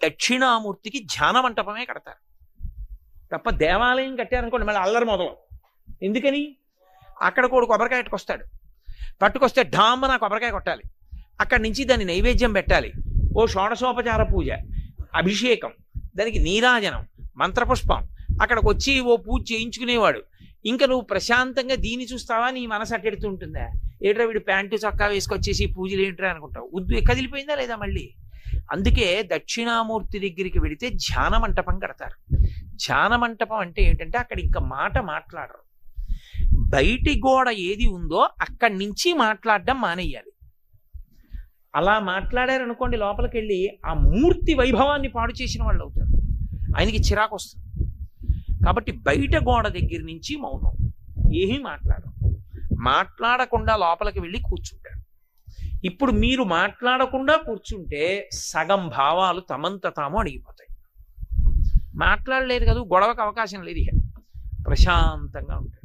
దక్షిణామూర్తికి ధ్యాన మంటపమే కడతారు తప్ప దేవాలయం కట్టారనుకోండి మళ్ళీ అల్లరి మొదలు. ఎందుకని? అక్కడ కూడా కొబ్బరికాయ పట్టుకొస్తే ఢామ్మ నా కొబ్బరికాయ కొట్టాలి, అక్కడి నుంచి దాన్ని నైవేద్యం పెట్టాలి, ఓ షోడశోపచార పూజ, అభిషేకం, దానికి నీరాజనం, మంత్రపుష్పం, అక్కడికి వచ్చి ఓ పూజ చేయించుకునేవాడు. ఇంకా నువ్వు ప్రశాంతంగా దీన్ని చూస్తావా? నీ మనసు అట్టెడుతుంటుందా? ఏట్రా వీడు ప్యాంటు చొక్కా వేసుకొచ్చేసి పూజలు ఏంట్రా అనుకుంటావు. కదిలిపోయిందా లేదా మళ్ళీ? అందుకే దక్షిణామూర్తి దగ్గరికి వెళితే ధ్యాన మంటపం కడతారు. ధ్యాన మంటపం అంటే ఏంటంటే అక్కడ ఇంకా మాట మాట్లాడరు. బయటి గోడ ఏది ఉందో అక్కడి నుంచి మాట్లాడడం మానేయాలి. అలా మాట్లాడారనుకోండి లోపలికి వెళ్ళి ఆ మూర్తి వైభవాన్ని పాడు చేసిన వాళ్ళు అవుతారు, ఆయనకి చిరాకు వస్తుంది. కాబట్టి బయట గోడ దగ్గర నుంచి మౌనం, ఏమీ మాట్లాడకుండా లోపలికి వెళ్ళి కూర్చుంటారు. ఇప్పుడు మీరు మాట్లాడకుండా కూర్చుంటే సగం భావాలు తమంత తాము అడిగిపోతాయి. మాట్లాడలేదు కదా, గొడవకు అవకాశం లేదు, ఇక ప్రశాంతంగా ఉంటారు.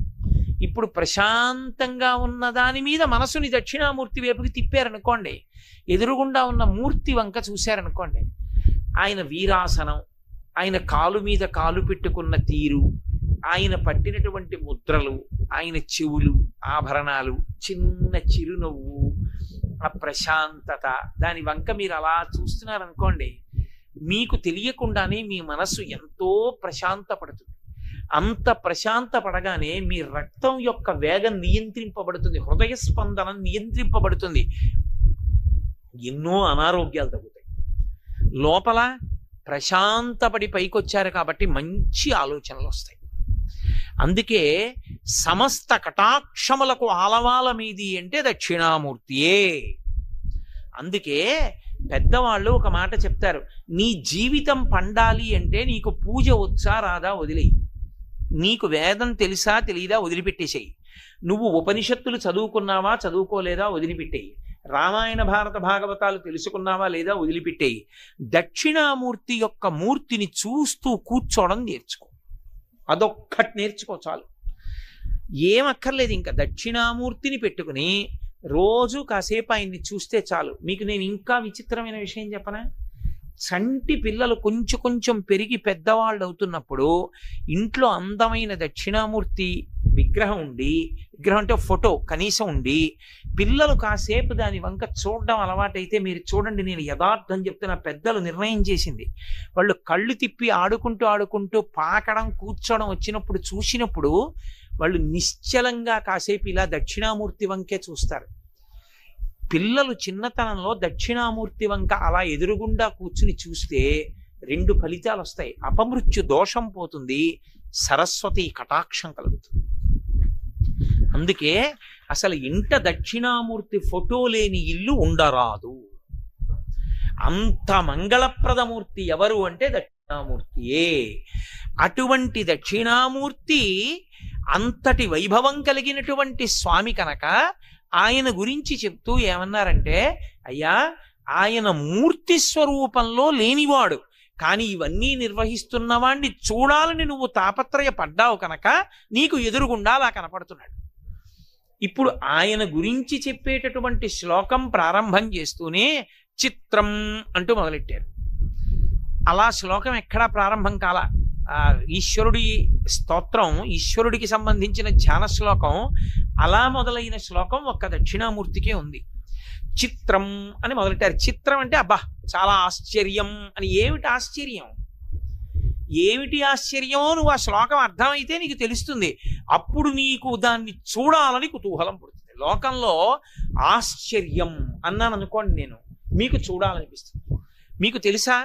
ఇప్పుడు ప్రశాంతంగా ఉన్న దాని మీద మనసుని దక్షిణామూర్తి వైపుకి తిప్పారనుకోండి, ఎదురుగుండా ఉన్న మూర్తి వంక చూశారనుకోండి, ఆయన వీరాసనం, ఆయన కాలు మీద కాలు పెట్టుకున్న తీరు, ఆయన పట్టినటువంటి ముద్రలు, ఆయన చెవులు, ఆభరణాలు, చిన్న చిరునవ్వు, ఆ ప్రశాంతత, దాని వంక మీరు అలా చూస్తున్నారనుకోండి, మీకు తెలియకుండానే మీ మనస్సు ఎంతో ప్రశాంతపడుతుంది. అంత ప్రశాంత పడగానే మీ రక్తం యొక్క వేగం నియంత్రింపబడుతుంది, హృదయ స్పందన నియంత్రింపబడుతుంది, ఎన్నో అనారోగ్యాలు తగ్గుతాయి. లోపల ప్రశాంతపడి పైకొచ్చారు కాబట్టి మంచి ఆలోచనలు వస్తాయి. అందుకే సమస్త కటాక్షములకు ఆలవాల మీది అంటే దక్షిణామూర్తియే. అందుకే పెద్దవాళ్ళు ఒక మాట చెప్తారు, నీ జీవితం పండాలి అంటే నీకు పూజ వచ్చా రాదా వదిలేయి, నీకు వేదం తెలుసా తెలియదా వదిలిపెట్టేసేయి, నువ్వు ఉపనిషత్తులు చదువుకున్నావా చదువుకోలేదా వదిలిపెట్టేయి, రామాయణ భారత భాగవతాలు తెలుసుకున్నావా లేదా వదిలిపెట్టేయి, దక్షిణామూర్తి యొక్క మూర్తిని చూస్తూ కూర్చోవడం నేర్చుకో, అదొక్కటి నేర్చుకో చాలు, ఏమక్కర్లేదు. ఇంకా దక్షిణామూర్తిని పెట్టుకుని రోజు కాసేపు ఆయన్ని చూస్తే చాలు. మీకు నేను ఇంకా విచిత్రమైన విషయం చెప్పనా? చంటి పిల్లలు కొంచెం కొంచెం పెరిగి పెద్దవాళ్ళు అవుతున్నప్పుడు ఇంట్లో అందమైన దక్షిణామూర్తి విగ్రహం ఉండి, విగ్రహం అంటే ఫోటో కనీసం ఉండి, పిల్లలు కాసేపు దాని వంక చూడడం అలవాటైతే మీరు చూడండి, నేను యథార్థం చెప్తున్న, పెద్దలు నిర్ణయం చేసింది, వాళ్ళు కళ్ళు తిప్పి ఆడుకుంటూ పాకడం కూర్చోవడం వచ్చినప్పుడు చూసినప్పుడు వాళ్ళు నిశ్చలంగా కాసేపు ఇలా దక్షిణామూర్తి వంకే చూస్తారు. పిల్లలు చిన్నతనంలో దక్షిణామూర్తి వంక అలా ఎదురుగుండా కూర్చుని చూస్తే 2 ఫలితాలు వస్తాయి. అపమృత్యు దోషం పోతుంది, సరస్వతి కటాక్షం కలుగుతుంది. అందుకే అసలు ఇంట దక్షిణామూర్తి ఫోటో లేని ఇల్లు ఉండరాదు. అంత మంగళప్రదమూర్తి ఎవరు అంటే దక్షిణామూర్తియే. అటువంటి దక్షిణామూర్తి అంతటి వైభవం కలిగినటువంటి స్వామి కనుక ఆయన గురించి చెప్తూ ఏమన్నారంటే, అయ్యా ఆయన మూర్తి స్వరూపంలో లేనివాడు, కానీ ఇవన్నీ నిర్వహిస్తున్నవాణ్ణి చూడాలని నువ్వు తాపత్రయపడ్డావు కనుక నీకు ఎదురుగుండా అలా కనపడుతున్నాడు. ఇప్పుడు ఆయన గురించి చెప్పేటటువంటి శ్లోకం ప్రారంభం చేస్తూనే చిత్రం అంటూ మొదలెట్టారు. అలా శ్లోకం ఎక్కడా ప్రారంభం కాల. ఈశ్వరుడి స్తోత్రం, ఈశ్వరుడికి సంబంధించిన ధ్యాన శ్లోకం, అలా మొదలైన శ్లోకం ఒక్క దక్షిణామూర్తికే ఉంది. చిత్రం అని మొదలెట్టారు. చిత్రం అంటే అబ్బా చాలా ఆశ్చర్యం అని. ఏమిటి ఆశ్చర్యం? ఏమిటి ఆశ్చర్యమో నువ్వు ఆ శ్లోకం అర్థమైతే నీకు తెలుస్తుంది. అప్పుడు నీకు దాన్ని చూడాలని కుతూహలం పుడుతుంది. లోకంలో ఆశ్చర్యం అన్నాను అనుకోండి, నేను మీకు చూడాలనిపిస్తుంది. మీకు తెలుసా,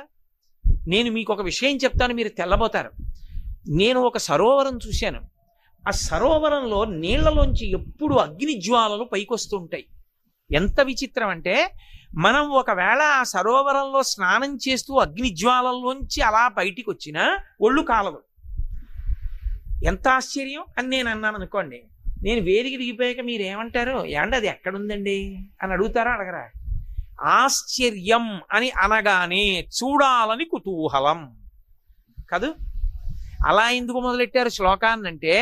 నేను మీకు ఒక విషయం చెప్తాను, మీరు తెల్లబోతారు. నేను ఒక సరోవరం చూశాను. ఆ సరోవరంలో నీళ్లలోంచి ఎప్పుడు అగ్ని జ్వాలలు పైకొస్తూ ఉంటాయి. ఎంత విచిత్రం అంటే, మనం ఒకవేళ ఆ సరోవరంలో స్నానం చేస్తూ అగ్ని జ్వాలల్లోంచి అలా బయటికి వచ్చినా ఒళ్ళు కాలదు. ఎంత ఆశ్చర్యం అని నేను అన్నాను అనుకోండి. నేను వేదిక దిగిపోయాక మీరు ఏమంటారు? ఏమంటే అది ఎక్కడుందండి అని అడుగుతారా అడగరా? ఆశ్చర్యం అని అనగానే చూడాలని కుతూహలం కాదు. అలా ఎందుకు మొదలెట్టారు శ్లోకాన్ని అంటే,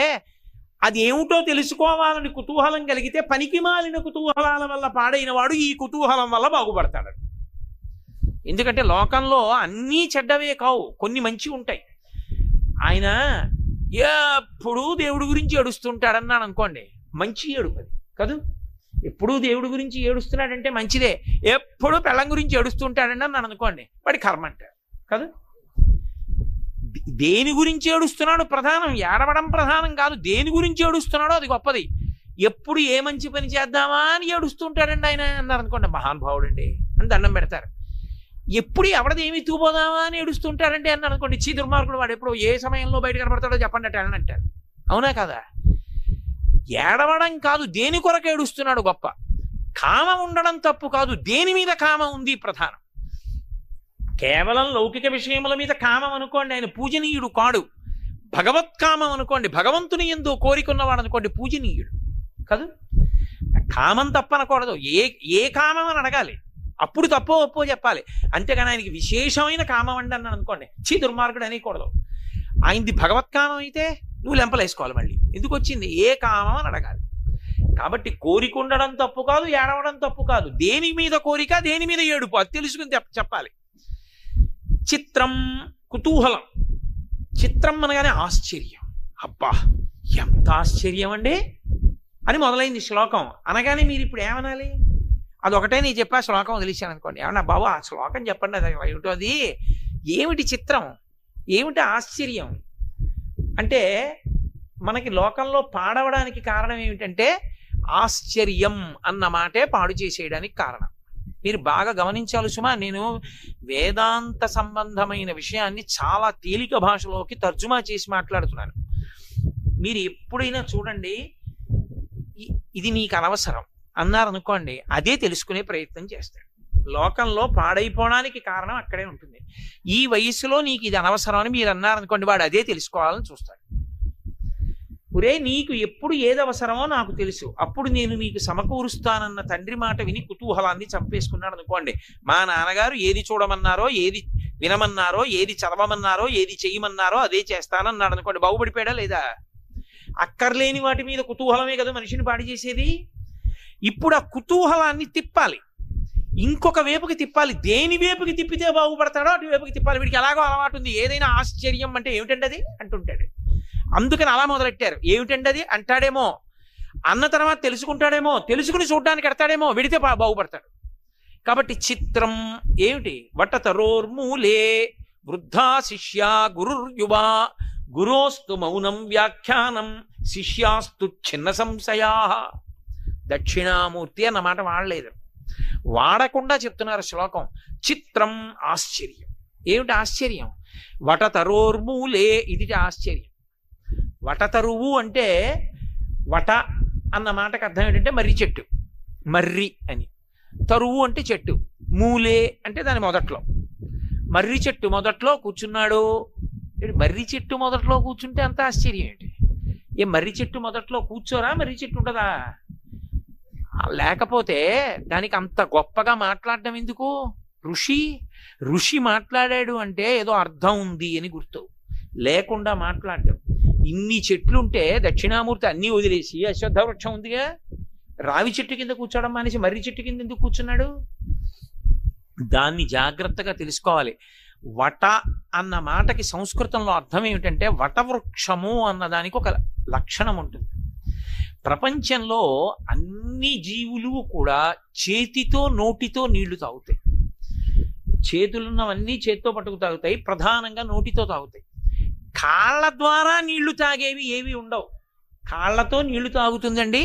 అది ఏమిటో తెలుసుకోవాలని కుతూహలం కలిగితే పనికి మాలిన కుతూహలాల వల్ల పాడైన వాడు ఈ కుతూహలం వల్ల బాగుపడతాడు. ఎందుకంటే లోకంలో అన్నీ చెడ్డవే కావు, కొన్ని మంచి ఉంటాయి. ఆయన ఎప్పుడూ దేవుడి గురించి ఏడుస్తుంటాడన్నాడు అనుకోండి, మంచి ఏడుపు అది కాదు. ఎప్పుడూ దేవుడి గురించి ఏడుస్తున్నాడంటే మంచిదే. ఎప్పుడూ పెళ్ళం గురించి ఏడుస్తుంటాడని అన్నాడు అనుకోండి, వాడి కర్మ అంటాడు కాదు. దేని గురించి ఏడుస్తున్నాడు ప్రధానం, ఏడవడం ప్రధానం కాదు. దేని గురించి ఏడుస్తున్నాడో అది గొప్పది. ఎప్పుడు ఏ మంచి పని చేద్దామా అని ఏడుస్తుంటాడండి ఆయన అన్నారు అనుకోండి, మహానుభావుడు అండి అని దండం పెడతారు. ఎప్పుడు ఎవడది ఏమి తూపోదామా అని ఏడుస్తుంటాడండి అన్నారు అనుకోండి, చీ దుర్మార్గుడు వాడు ఎప్పుడు ఏ సమయంలో బయట కనబడతాడో చెప్పండి అంటే అని అంటారు. అవునా కదా? ఏడవడం కాదు, దేని కొరకు ఏడుస్తున్నాడు గొప్ప. కామం ఉండడం తప్పు కాదు, దేని మీద కామం ఉంది ప్రధానం. కేవలం లౌకిక విషయముల మీద కామం అనుకోండి, ఆయన పూజనీయుడు కాడు. భగవత్కామం అనుకోండి, భగవంతుని యందు కోరికున్నవాడు అనుకోండి, పూజనీయుడు కాదు. కామం తప్పనకూడదు, ఏ కామం అని అడగాలి, అప్పుడు తప్పో ఒప్పో చెప్పాలి. అంతేగాని ఆయనకి విశేషమైన కామం అండి అన్నాను అనుకోండి, చీ దుర్మార్గుడు అనేకూడదు. ఆయనది భగవత్కామం అయితే నువ్వు లెంపలేసుకోవాలి. మళ్ళీ ఎందుకు వచ్చింది, ఏ కామం అని అడగాలి. కాబట్టి కోరిక ఉండడం తప్పు కాదు, ఏడవడం తప్పు కాదు. దేని మీద కోరిక, దేని మీద ఏడుపు, అది తెలుసుకుని చెప్పాలి. చిత్రం, కుతూహలం. చిత్రం అనగానే ఆశ్చర్యం. అబ్బా ఎంత ఆశ్చర్యం అండి అని మొదలైంది శ్లోకం అనగానే మీరు ఇప్పుడు ఏమనాలి? అదొకటే నేను చెప్పా, శ్లోకం వదిలేశాను అనుకోండి. ఏమన్నా బాబు ఆ శ్లోకం చెప్పండి, అది ఏమిటో, అది ఏమిటి చిత్రం, ఏమిటి ఆశ్చర్యం అంటే, మనకి లోకంలో పాడవడానికి కారణం ఏమిటంటే ఆశ్చర్యం అన్న మాటే పాడు చేసేయడానికి కారణం. మీరు బాగా గమనించాలి సుమా, నేను వేదాంత సంబంధమైన విషయాన్ని చాలా తేలిక భాషలోకి తర్జుమా చేసి మాట్లాడుతున్నాను. మీరు ఎప్పుడైనా చూడండి, ఇది నీకు అనవసరం అన్నారనుకోండి, అదే తెలుసుకునే ప్రయత్నం చేస్తాడు. లోకంలో పాడైపోవడానికి కారణం అక్కడే ఉంటుంది. ఈ వయసులో నీకు ఇది అనవసరం అని మీరు అన్నారనుకోండి, వాడు అదే తెలుసుకోవాలని చూస్తాడు. ఒరే నీకు ఎప్పుడు ఏది అవసరమో నాకు తెలుసు, అప్పుడు నేను నీకు సమకూరుస్తానన్న తండ్రి మాట విని కుతూహలాన్ని చంపేసుకున్నాడు అనుకోండి. మా నాన్నగారు ఏది చూడమన్నారో, ఏది వినమన్నారో, ఏది చదవమన్నారో, ఏది చెయ్యమన్నారో అదే చేస్తానన్నాడు అనుకోండి, బాగుపడిపోయాడా లేదా? అక్కర్లేని వాటి మీద కుతూహలమే కదా మనిషిని పాడి చేసేది. ఇప్పుడు ఆ కుతూహలాన్ని తిప్పాలి, ఇంకొక వైపుకి తిప్పాలి. దేని వైపుకి తిప్పితే బాగుపడతాడో అటు వైపుకి తిప్పాలి. వీడికి ఎలాగో అలవాటు ఉంది, ఏదైనా ఆశ్చర్యం అంటే ఏమిటండి అది అంటుంటాడు. అందుకని అలా మొదలెట్టారు. ఏమిటండి అది అంటాడేమో, అన్న తర్వాత తెలుసుకుంటాడేమో, తెలుసుకుని చూడడానికి ఎడతాడేమో, విడితే బాగుపడతాడు. కాబట్టి చిత్రం ఏమిటి? వటతరోర్మూలే వృద్ధా శిష్యా గురుర్యువా గురోస్తు మౌనం వ్యాఖ్యానం శిష్యాస్తు చిన్న సంశయా. దక్షిణామూర్తి అన్నమాట వాడలేదు, వాడకుండా చెప్తున్నారు శ్లోకం. చిత్రం ఆశ్చర్యం. ఏమిటి ఆశ్చర్యం? వటతరోర్మూలే, ఇది ఆశ్చర్యం. వటతరువు అంటే, వట అన్న మాటకు అర్థం ఏంటంటే మర్రి చెట్టు, మర్రి అని. తరువు అంటే చెట్టు, మూలే అంటే దాని మొదట్లో. మర్రి చెట్టు మొదట్లో కూర్చున్నాడు. మర్రి చెట్టు మొదట్లో కూర్చుంటే అంత ఆశ్చర్యం ఏంటి? ఏ మర్రి చెట్టు మొదట్లో కూర్చోరా? మర్రి చెట్టు ఉంటుందా? లేకపోతే దానికి అంత గొప్పగా మాట్లాడడం ఎందుకు? ఋషి మాట్లాడాడు అంటే ఏదో అర్థం ఉంది అని గుర్తు, లేకుండా మాట్లాడడం. ఇన్ని చెట్లుంటే దక్షిణామూర్తి అన్నీ వదిలేసి అశ్వత్థ వృక్షం ఉందిగా, రావి చెట్టు కింద కూర్చోవడం మానేసి మర్రి చెట్టు కింద ఎందుకు కూర్చున్నాడు? దాన్ని జాగ్రత్తగా తెలుసుకోవాలి. వట అన్న మాటకి సంస్కృతంలో అర్థం ఏమిటంటే, వటవృక్షము అన్నదానికి ఒక లక్షణం ఉంటుంది. ప్రపంచంలో అన్ని జీవులు కూడా చేతితో నోటితో నీళ్లు తాగుతాయి. చేతులున్నవన్నీ చేతితో పట్టుకు తాగుతాయి, ప్రధానంగా నోటితో తాగుతాయి. కాళ్ళ ద్వారా నీళ్లు తాగేవి ఏవి ఉండవు. కాళ్ళతో నీళ్లు తాగుతుందండి,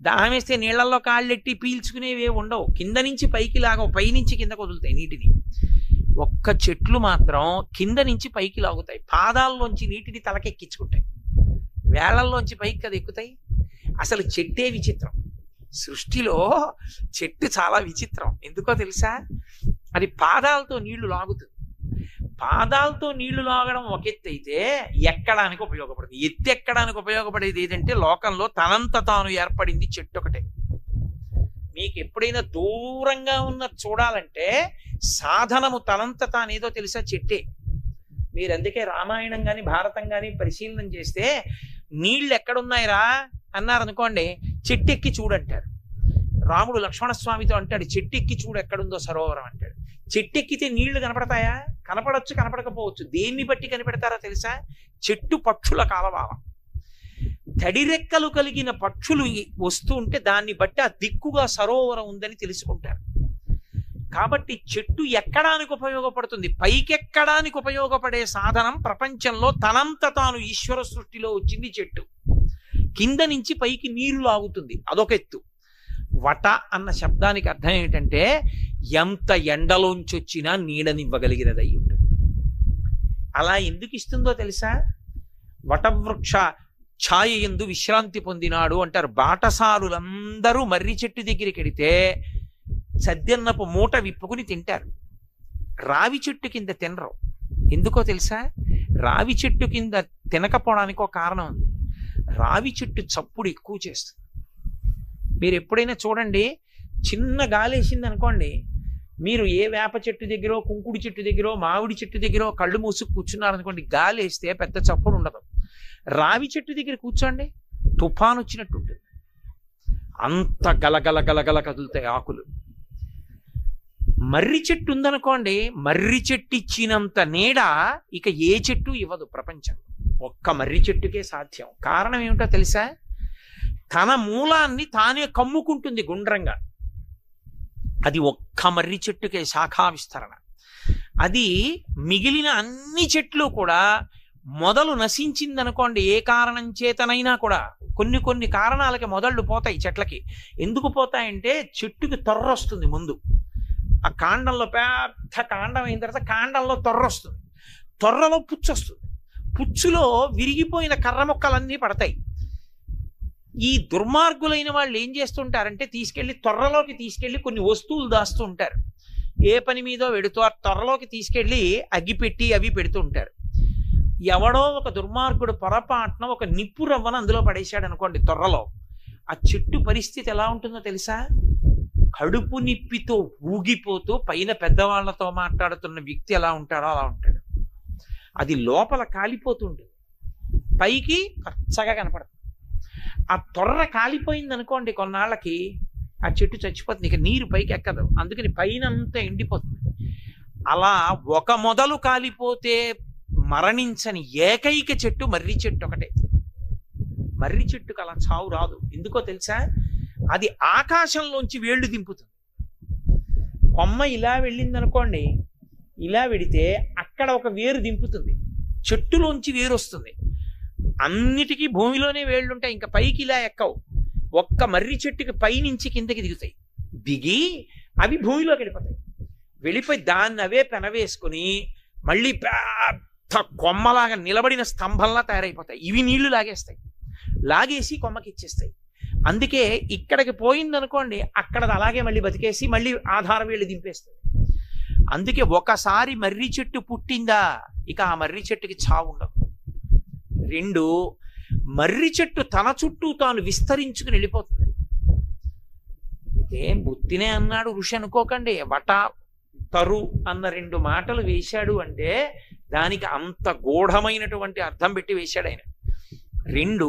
దాహం వేస్తే నీళ్లలో కాళ్ళెట్టి పీల్చుకునేవి ఉండవు. కింద నుంచి పైకి లాగవు, పైనుంచి కిందకు వదులుతాయి నీటిని. ఒక్క చెట్లు మాత్రం కింద నుంచి పైకి లాగుతాయి, పాదాల్లోంచి నీటిని తలకెక్కించుకుంటాయి, వేళ్లల్లోంచి పైకి కదా ఎక్కుతాయి. అసలు చెట్టే విచిత్రం. సృష్టిలో చెట్టు చాలా విచిత్రం. ఎందుకో తెలుసా? అది పాదాలతో నీళ్లు లాగుతుంది. పాదాలతో నీళ్లు లాగడం ఒక ఎత్తు అయితే, ఎక్కడానికి ఉపయోగపడుతుంది. ఎత్తి ఎక్కడానికి ఉపయోగపడేది ఏదంటే, లోకంలో తనంత తాను ఏర్పడింది చెట్టు ఒకటే. మీకు ఎప్పుడైనా దూరంగా ఉన్న చూడాలంటే సాధనము తనంత తానేదో తెలుసా? చెట్టే. మీరు అందుకే రామాయణం కానీ భారతం కానీ పరిశీలన చేస్తే, నీళ్ళు ఎక్కడున్నాయిరా అన్నారనుకోండి, చెట్టు ఎక్కి చూడంటారు. రాముడు లక్ష్మణస్వామితో అంటాడు, చెట్టు ఎక్కి చూడు ఎక్కడుందో సరోవరం అంటాడు. చెట్టు ఎక్కితే నీళ్లు కనపడతాయా? కనపడచ్చు, కనపడకపోవచ్చు. దేన్ని బట్టి కనిపెడతారో తెలుసా? చెట్టు పక్షుల కాలవాలం. తడిరెక్కలు కలిగిన పక్షులు వస్తూ ఉంటే దాన్ని బట్టి ఆ దిక్కుగా సరోవరం ఉందని తెలుసుకుంటారు. కాబట్టి చెట్టు ఎక్కడానికి ఉపయోగపడుతుంది. పైకెక్కడానికి ఉపయోగపడే సాధనం ప్రపంచంలో తనంత తాను ఈశ్వర సృష్టిలో వచ్చింది చెట్టు. కింద నుంచి పైకి నీరు లాగుతుంది, అదొక ఎత్తు. వట అన్న శబ్దానికి అర్థం ఏంటంటే ఎంత ఎండలోంచి వచ్చినా నీడనివ్వగలిగినది అయి ఉంటుంది. అలా ఎందుకు ఇస్తుందో తెలుసా? వటవృక్ష ఛాయ యందు విశ్రాంతి పొందినాడు అంటారు. బాటసారులందరూ మర్రి చెట్టు దగ్గరికి వెడితే సద్దెన్నపు మూట విప్పుకుని తింటారు. రావి చెట్టు కింద తినరు. ఎందుకో తెలుసా? రావి చెట్టు కింద తినకపోవడానికి ఒక కారణం ఉంది. రావి చెట్టు చప్పుడు ఎక్కువ చేస్తుంది. మీరు ఎప్పుడైనా చూడండి, చిన్న గాలి వేసింది అనుకోండి, మీరు ఏ వేప చెట్టు దగ్గర, కుంకుడు చెట్టు దగ్గర, మామిడి చెట్టు దగ్గర కళ్ళు మూసుకు కూర్చున్నారనుకోండి, గాలి వేస్తే పెద్ద చప్పుడు ఉండదు. రావి చెట్టు దగ్గర కూర్చోండి, తుఫాను వచ్చినట్టు ఉంటుంది. అంత గలగల గలగల కదులుతాయి ఆకులు. మర్రి చెట్టు ఉందనుకోండి, మర్రి చెట్టు ఇచ్చినంత నీడ ఇక ఏ చెట్టు ఇవ్వదు ప్రపంచంలో. ఒక్క మర్రి చెట్టుకే సాధ్యం. కారణం ఏమిటో తెలుసా? తన మూలాన్ని తానే కమ్ముకుంటుంది గుండ్రంగా. అది ఒక్క మర్రి చెట్టుకే శాఖా విస్తరణ. అది మిగిలిన అన్ని చెట్లు కూడా మొదలు నశించిందనుకోండి, ఏ కారణం చేతనైనా కూడా, కొన్ని కొన్ని కారణాలకి మొదళ్ళు పోతాయి చెట్లకి. ఎందుకు పోతాయంటే చెట్టుకి తొర్ర వస్తుంది ముందు. ఆ కాండంలో పెద్ద కాండం అయిన తర్వాత కాండంలో తొర్ర వస్తుంది, తొర్రలో పుచ్చు వస్తుంది, పుచ్చులో విరిగిపోయిన కర్ర మొక్కలన్నీ పడతాయి. ఈ దుర్మార్గులైన వాళ్ళు ఏం చేస్తుంటారంటే తీసుకెళ్లి తొర్రలోకి తీసుకెళ్లి కొన్ని వస్తువులు దాస్తూ ఉంటారు. ఏ పని మీదో వెడుతూ ఆ తొర్రలోకి తీసుకెళ్లి అగ్గిపెట్టి అవి పెడుతూ ఉంటారు. ఎవడో ఒక దుర్మార్గుడు పొరపాటున ఒక నిప్పు రవ్వను అందులో పడేశాడు అనుకోండి తొర్రలో, ఆ చెట్టు పరిస్థితి ఎలా ఉంటుందో తెలుసా? కడుపు నిప్పితో ఊగిపోతూ పైన పెద్దవాళ్లతో మాట్లాడుతున్న వ్యక్తి ఎలా ఉంటాడో అలా ఉంటాడు. అది లోపల కాలిపోతుంటుంది, పైకి పచ్చగా కనపడుతుంది. ఆ తొర్ర కాలిపోయింది అనుకోండి కొన్నాళ్ళకి, ఆ చెట్టు చచ్చిపోతుంది, ఇక నీరు పైకి ఎక్కదు, అందుకని పైన అంతా ఎండిపోతుంది. అలా ఒక మొదలు కాలిపోతే మరణించని ఏకైక చెట్టు మర్రి చెట్టు ఒకటే. మర్రి చెట్టుకు అలా చావు రాదు. ఎందుకో తెలుసా? అది ఆకాశంలోంచి వేళ్ళు దింపుతుంది. కొమ్మ ఇలా వెళ్ళింది అనుకోండి, ఇలా వెడితే అక్కడ ఒక వేరు దింపుతుంది, చెట్టులోంచి వేరు వస్తుంది. అన్నిటికీ భూమిలోనే వేళ్ళుంటాయి, ఇంకా పైకి ఇలా ఎక్కవు. ఒక్క మర్రి చెట్టుకి పైనుంచి కిందకి దిగుతాయి, దిగి అవి భూమిలోకి వెళ్ళిపోతాయి. వెళ్ళిపోయి దాన్ని అవే పెనవేసుకుని మళ్ళీ పెద్ద కొమ్మలాగా నిలబడిన స్తంభంలా తయారైపోతాయి. ఇవి నీళ్లు లాగేస్తాయి, లాగేసి కొమ్మకి ఇచ్చేస్తాయి. అందుకే ఇక్కడికి పోయిందనుకోండి, అక్కడ అలాగే మళ్ళీ బతికేసి మళ్ళీ ఆధారం వేళ్ళు దింపేస్తుంది. అందుకే ఒకసారి మర్రి చెట్టు పుట్టిందా ఇక ఆ మర్రి చెట్టుకి చావు ఉండదు. రెండు, మర్రి చెట్టు తన చుట్టూ తాను విస్తరించుకుని వెళ్ళిపోతుంది. ఏం బుత్తినే అన్నాడు ఋషి అనుకోకండి. వట తరు అన్న రెండు మాటలు వేశాడు అంటే దానికి అంత గూఢమైనటువంటి అర్థం పెట్టి వేశాడు ఆయన. రెండు,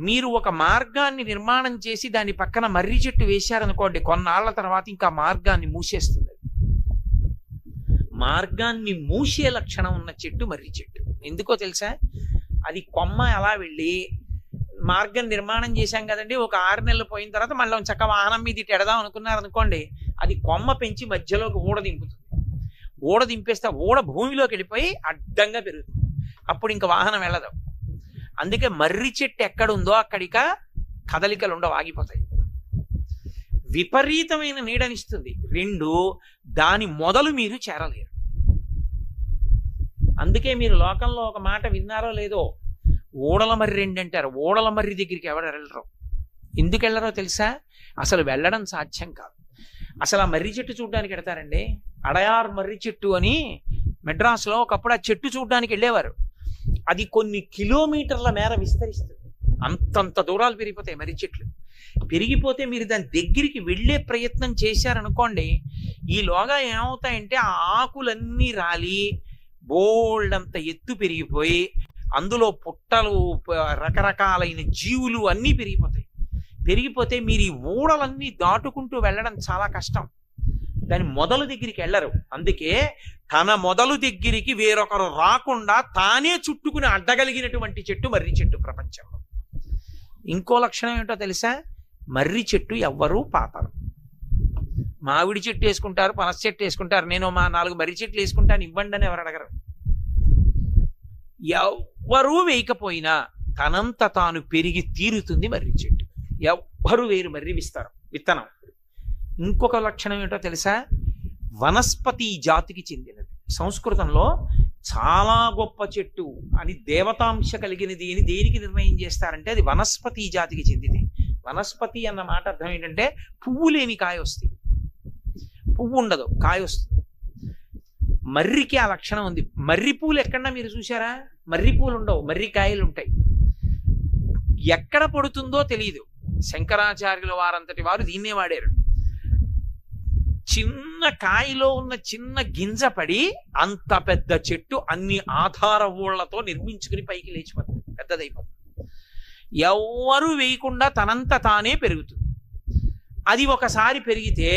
మీరు ఒక మార్గాన్ని నిర్మాణం చేసి దాని పక్కన మర్రి చెట్టు వేశారనుకోండి, కొన్నాళ్ల తర్వాత ఇంకా మార్గాన్ని మూసేస్తుంది. మార్గాన్ని మూసే లక్షణం ఉన్న చెట్టు మర్రి చెట్టు. ఎందుకో తెలుసా? అది కొమ్మ అలా వెళ్ళి మార్గం నిర్మాణం చేశాం కదండి, ఒక 6 నెలలు పోయిన తర్వాత మళ్ళీ చక్క వాహనం మీద ఇటు ఎడదాం అనుకున్నారనుకోండి, అది కొమ్మ పెంచి మధ్యలోకి ఊడ దింపుతుంది. ఊడ దింపేస్తే ఊడ భూమిలోకి వెళ్ళిపోయి అడ్డంగా పెరుగుతుంది. అప్పుడు ఇంకా వాహనం వెళ్ళదు. అందుకే మర్రి చెట్టు ఎక్కడుందో అక్కడిక కదలికలు ఉండవు, ఆగిపోతాయి. విపరీతమైన నీడనిస్తుంది. రెండు, దాని మొదలు మీరు చేరలేరు. అందుకే మీరు లోకంలో ఒక మాట విన్నారో లేదో, ఓడల మర్రి రెండు అంటారు. ఓడల మర్రి దగ్గరికి ఎవరు వెళ్ళరు. ఎందుకు వెళ్ళరో తెలుసా? అసలు వెళ్ళడం సాధ్యం కాదు. అసలు ఆ మర్రి చెట్టు చూడడానికి వెడతారండి. అడయార్ మర్రి చెట్టు అని మెడ్రాస్లో ఒకప్పుడు ఆ చెట్టు చూడడానికి వెళ్ళేవారు. అది కొన్ని కిలోమీటర్ల మేర విస్తరిస్తుంది. అంతంత దూరాలు పెరిగిపోతాయి మర్రి చెట్లు. పెరిగిపోతే మీరు దాని దగ్గరికి వెళ్ళే ప్రయత్నం చేశారనుకోండి, ఈలోగా ఏమవుతాయంటే ఆ ఆకులన్నీ రాలి బోల్డంత ఎత్తు పెరిగిపోయి అందులో పుట్టలు, రకరకాలైన జీవులు అన్నీ పెరిగిపోతాయి. పెరిగిపోతే మీరు ఈ ఊడలన్నీ దాటుకుంటూ వెళ్ళడం చాలా కష్టం. దాని మొదలు దగ్గరికి వెళ్ళరు. అందుకే తన మొదలు దగ్గరికి వేరొకరు రాకుండా తానే చుట్టుకుని అడ్డగలిగినటువంటి చెట్టు మర్రి చెట్టు ప్రపంచంలో. ఇంకో లక్షణం ఏంటో తెలుసా? మర్రి చెట్టు ఎవ్వరూ పాతరు. మామిడి చెట్టు వేసుకుంటారు, పనస చెట్టు వేసుకుంటారు, నేను మా 4 మర్రి చెట్లు వేసుకుంటాను ఇవ్వండి అని ఎవరు అడగరు. ఎవ్వరూ వేయకపోయినా తనంత తాను పెరిగి తీరుతుంది మర్రి చెట్టు. ఎవ్వరు వేరు మర్రి విత్తనం. ఇంకొక లక్షణం ఏంటో తెలుసా? వనస్పతి జాతికి చెందినది. సంస్కృతంలో చాలా గొప్ప చెట్టు అని దేవతాంశ కలిగినది అని దేనికి నిర్ణయం చేస్తారంటే అది వనస్పతి జాతికి చెందింది. వనస్పతి అన్న మాట అర్థం ఏంటంటే పువ్వు లేని కాయ వస్తుంది, పువ్వు ఉండదు కాయ వస్తుంది. మర్రికి ఆ లక్షణం ఉంది. మర్రి పూలు ఎక్కడన్నా మీరు చూసారా? మర్రి పూలు ఉండవు, మర్రి కాయలు ఉంటాయి. ఎక్కడ పడుతుందో తెలియదు. శంకరాచార్యుల వారంతటి వారు దీన్నే వాడారు. చిన్న కాయలో ఉన్న చిన్న గింజ పడి అంత పెద్ద చెట్టు అన్ని ఆధార ఊళ్లతో నిర్మించుకుని పైకి లేచిపోతుంది, పెద్దదైపోతుంది. ఎవ్వరూ వేయకుండా తనంత తానే పెరుగుతుంది. అది ఒకసారి పెరిగితే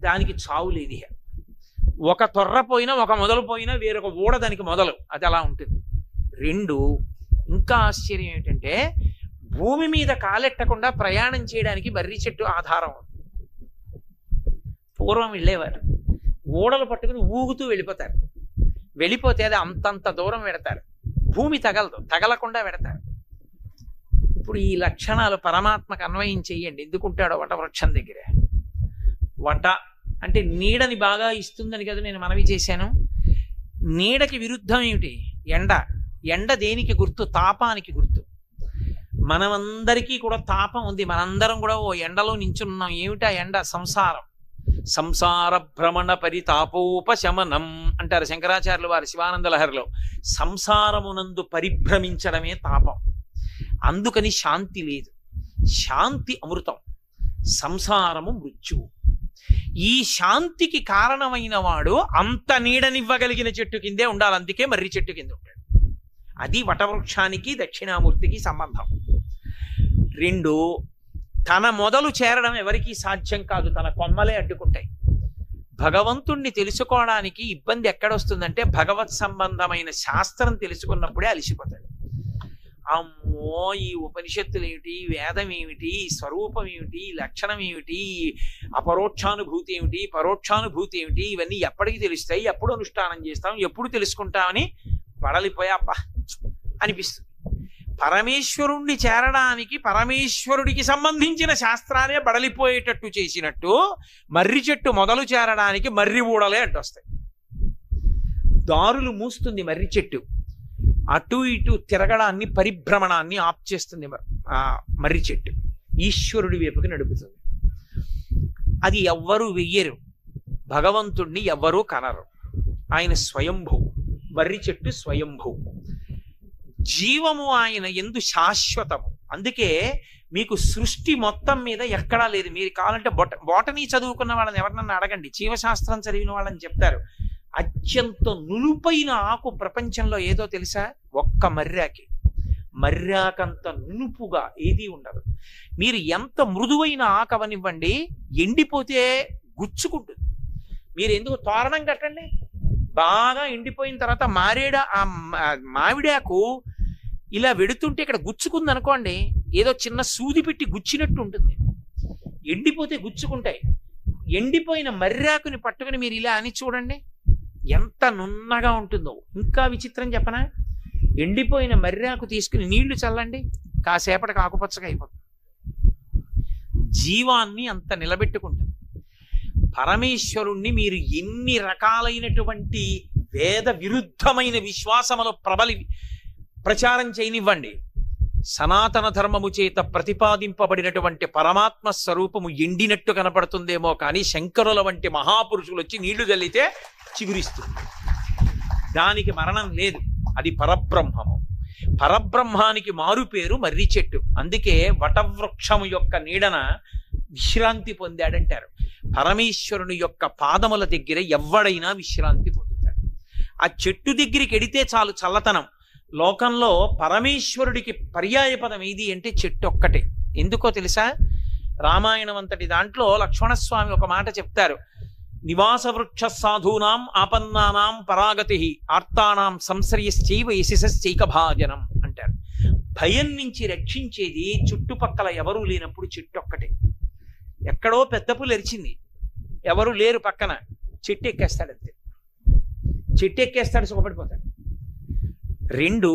దానికి చావు లేదు. ఒక తొర్ర పోయినా, ఒక మొదలు పోయినా వేరొక ఊడ దానికి మొదలు, అది అలా ఉంటుంది. 2, ఇంకా ఆశ్చర్యం ఏంటంటే భూమి మీద కాలెట్టకుండా ప్రయాణం చేయడానికి మర్రి చెట్టు ఆధారం. పూర్వం వెళ్ళేవారు, ఓడలు పట్టుకుని ఊగుతూ వెళ్ళిపోతారు. వెళ్ళిపోతే అది అంతంత దూరం పెడతారు, భూమి తగలదు, తగలకుండా పెడతారు. ఇప్పుడు ఈ లక్షణాలు పరమాత్మకు అన్వయం చెయ్యండి. ఎందుకుంటాడో వటవృక్షం దగ్గర. వట అంటే నీడని బాగా ఇస్తుందని కదా నేను మనవి చేశాను. నీడకి విరుద్ధం ఏమిటి? ఎండ. ఎండ దేనికి గుర్తు? తాపానికి గుర్తు. మనమందరికీ కూడా తాపం ఉంది, మనందరం కూడా ఓ ఎండలో నించున్నాం. ఏమిటా ఎండ? సంసారం. సంసార భ్రమణ పరితాపోపశమనం అంటారు శంకరాచార్యులు వారి శివానంద లహరిలో. సంసారమునందు పరిభ్రమించడమే తాపం. అందుకని శాంతి లేదు. శాంతి అమృతం, సంసారము మృత్యువు. ఈ శాంతికి కారణమైన వాడు అంత నీడనివ్వగలిగిన చెట్టు కిందే ఉండాలి. అందుకే మర్రి చెట్టు కింద ఉంటాడు. అది వటవృక్షానికి దక్షిణామూర్తికి సంబంధం. 2, తన మొదలు చేరడం ఎవరికీ సాధ్యం కాదు, తన కొమ్మలే అడ్డుకుంటాయి. భగవంతుణ్ణి తెలుసుకోవడానికి ఇబ్బంది ఎక్కడొస్తుందంటే భగవత్ సంబంధమైన శాస్త్రం తెలుసుకున్నప్పుడే అలిసిపోతాడు. అమ్మో, ఈ ఉపనిషత్తులు ఏమిటి, వేదం ఏమిటి, స్వరూపం ఏమిటి, లక్షణం ఏమిటి, అపరోక్షానుభూతి ఏమిటి, పరోక్షానుభూతి ఏమిటి, ఇవన్నీ ఎప్పటికి తెలుస్తాయి, ఎప్పుడు అనుష్ఠానం చేస్తాం, ఎప్పుడు తెలుసుకుంటామని బడలిపోయా అబ్బా అనిపిస్తుంది. పరమేశ్వరుణ్ణి చేరడానికి పరమేశ్వరుడికి సంబంధించిన శాస్త్రాలే బడలిపోయేటట్టు చేసినట్టు మర్రి చెట్టు మొదలు చేరడానికి మర్రి ఊడలే అడ్డొస్తాయి. దారులు మూస్తుంది మర్రి చెట్టు. అటు ఇటు తిరగడాన్ని, పరిభ్రమణాన్ని ఆప్ చేస్తుంది మర్రి చెట్టు. ఈశ్వరుడి వైపుకి నడుపుతుంది. అది ఎవ్వరూ వెయ్యరు, భగవంతుణ్ణి ఎవ్వరూ కనరు. ఆయన స్వయంభూ. మర్రి చెట్టు స్వయంభూ. జీవము ఆయన యందు శాశ్వతము. అందుకే మీకు సృష్టి మొత్తం మీద ఎక్కడా లేదు. మీరు కావాలంటే బోటనీ చదువుకున్న వాళ్ళని ఎవరినన్నా అడగండి, జీవశాస్త్రం చదివిన వాళ్ళని చెప్తారు. అత్యంత నునుపైన ఆకు ప్రపంచంలో ఏదో తెలుసా? ఒక్క మర్రాకి. మర్రాకంత నునుపుగా ఏదీ ఉండదు. మీరు ఎంత మృదువైన ఆకవనివ్వండి, ఎండిపోతే గుచ్చుకుంటుంది. మీరు ఎందుకు తోరణం కట్టండి, బాగా ఎండిపోయిన తర్వాత మామిడాకు ఇలా వెడుతుంటే ఇక్కడ గుచ్చుకుంది అనుకోండి, ఏదో చిన్న సూది పెట్టి గుచ్చినట్టు ఉంటుంది. ఎండిపోతే గుచ్చుకుంటాయి. ఎండిపోయిన మర్రాకుని పట్టుకుని మీరు ఇలా అని చూడండి, ఎంత నున్నగా ఉంటుందో. ఇంకా విచిత్రం చెప్పనా? ఎండిపోయిన మర్రాకు తీసుకుని నీళ్లు చల్లండి, కాసేపటికి ఆకుపచ్చగా అయిపోతుంది. జీవాన్ని అంత నిలబెట్టుకుంటుంది. పరమేశ్వరుణ్ణి మీరు ఎన్ని రకాలైనటువంటి వేద విరుద్ధమైన విశ్వాసములు ప్రచారం చేయనివ్వండి, సనాతన ధర్మము చేత ప్రతిపాదింపబడినటువంటి పరమాత్మ స్వరూపము ఎండినట్టు కనపడుతుందేమో కానీ శంకరుల వంటి మహాపురుషులు వచ్చి నీళ్లు చల్లితే చిగురిస్తుంది. దానికి మరణం లేదు, అది పరబ్రహ్మము. పరబ్రహ్మానికి మారు పేరు మర్రి చెట్టు. అందుకే వటవృక్షము యొక్క నీడన విశ్రాంతి పొందాడంటారు. పరమేశ్వరుని యొక్క పాదముల దగ్గర ఎవడైనా విశ్రాంతి పొందుతాడు. ఆ చెట్టు దగ్గరికి ఎడితే చాలు చల్లతనం. లోకంలో పరమేశ్వరుడికి పర్యాయ పదం ఏది అంటే చెట్టు ఒక్కటే. ఎందుకో తెలుసా? రామాయణం అంతటి దాంట్లో లక్ష్మణస్వామి ఒక మాట చెప్తారు. నివాస వృక్ష సాధూనాం ఆపన్నానాం పరాగతి ఆర్తానాం సంశ్రయశ్చైవ యశశ్చైక భాజనం అంటారు. భయం నుంచి రక్షించేది చుట్టుపక్కల ఎవరూ లేనప్పుడు చెట్టు ఒక్కటే. ఎక్కడో పెద్ద పులి అరిచింది, ఎవరు లేరు పక్కన, చెట్టు ఎక్కేస్తాడు అంతే. చెట్టు ఎక్కేస్తాడు, సుఖపడిపోతాడు. రెండు,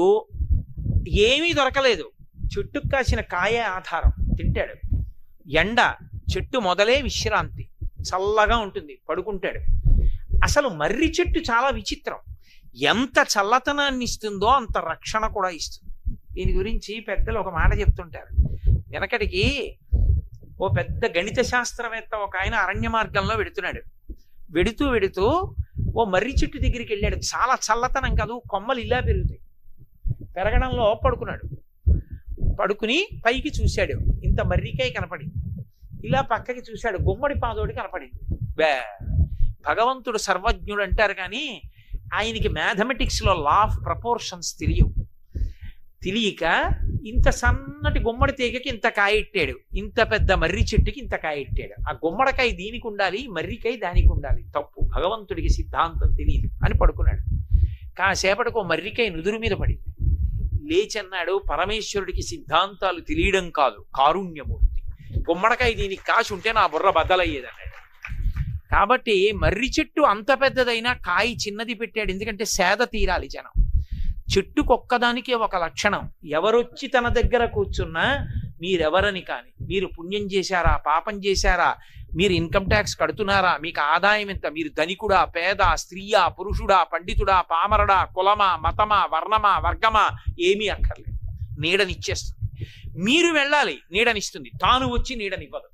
ఏమీ దొరకలేదు, చెట్టుకు కాసిన కాయే ఆధారం, తింటాడు. ఎండ, చెట్టు మొదలే విశ్రాంతి, చల్లగా ఉంటుంది, పడుకుంటాడు. అసలు మర్రి చెట్టు చాలా విచిత్రం. ఎంత చల్లతనాన్ని ఇస్తుందో అంత రక్షణ కూడా ఇస్తుంది. దీని గురించి పెద్దలు ఒక మాట చెప్తుంటారు. వెనకటికి ఓ పెద్ద గణిత శాస్త్రవేత్త ఒక ఆయన అరణ్య మార్గంలో వెడుతున్నాడు. వెడుతూ ఓ మర్రి చెట్టు దగ్గరికి వెళ్ళాడు. చాలా చల్లతనం కాదు, కొమ్మలు ఇలా పెరుగుతాయి. పెరగడంలో పడుకున్నాడు. పడుకుని పైకి చూశాడు, ఇంత మర్రికాయ కనపడింది. ఇలా పక్కకి చూశాడు, గుమ్మడి పాదోడి కనపడింది. భగవంతుడు సర్వజ్ఞుడు అంటారు కానీ ఆయనకి మ్యాథమెటిక్స్లో లా ఆఫ్ ప్రపోర్షన్స్ తెలియక ఇంత సన్నటి గుమ్మడి తీగకి ఇంత కాయెట్టాడు, ఇంత పెద్ద మర్రి చెట్టుకి ఇంత కాయెట్టాడు. ఆ గుమ్మడికాయ దీనికి ఉండాలి, మర్రికాయ దానికి ఉండాలి. తప్పు, భగవంతుడికి సిద్ధాంతం తెలియదు అని పడుకున్నాడు. కాసేపటికి ఓ మర్రికాయ నుదురు మీద పడింది. లేచన్నాడు, పరమేశ్వరుడికి సిద్ధాంతాలు తెలియడం కాదు, కారుణ్యమూర్తి. గుమ్మడికాయ దీనికి కాసి ఉంటే నా బుర్ర బద్దలయ్యేది అన్నాడు. కాబట్టి మర్రి చెట్టు అంత పెద్దదైనా కాయ చిన్నది పెట్టాడు, ఎందుకంటే సేద తీరాలి జనం. చెట్టుకొక్కదానికే ఒక లక్షణం, ఎవరొచ్చి తన దగ్గర కూర్చున్నా మీరెవరని కానీ, మీరు పుణ్యం చేశారా, పాపం చేశారా, మీరు ఇన్కమ్ ట్యాక్స్ కడుతున్నారా, మీకు ఆదాయం ఎంత, మీరు ధనికుడా, పేద, స్త్రీయా, పురుషుడా, పండితుడా, పామరడా, కులమా, మతమా, వర్ణమా, వర్గమా, ఏమీ అక్కర్లేదు, నీడనిచ్చేస్తుంది. మీరు వెళ్ళాలి, నీడనిస్తుంది, తాను వచ్చి నీడనివ్వదు.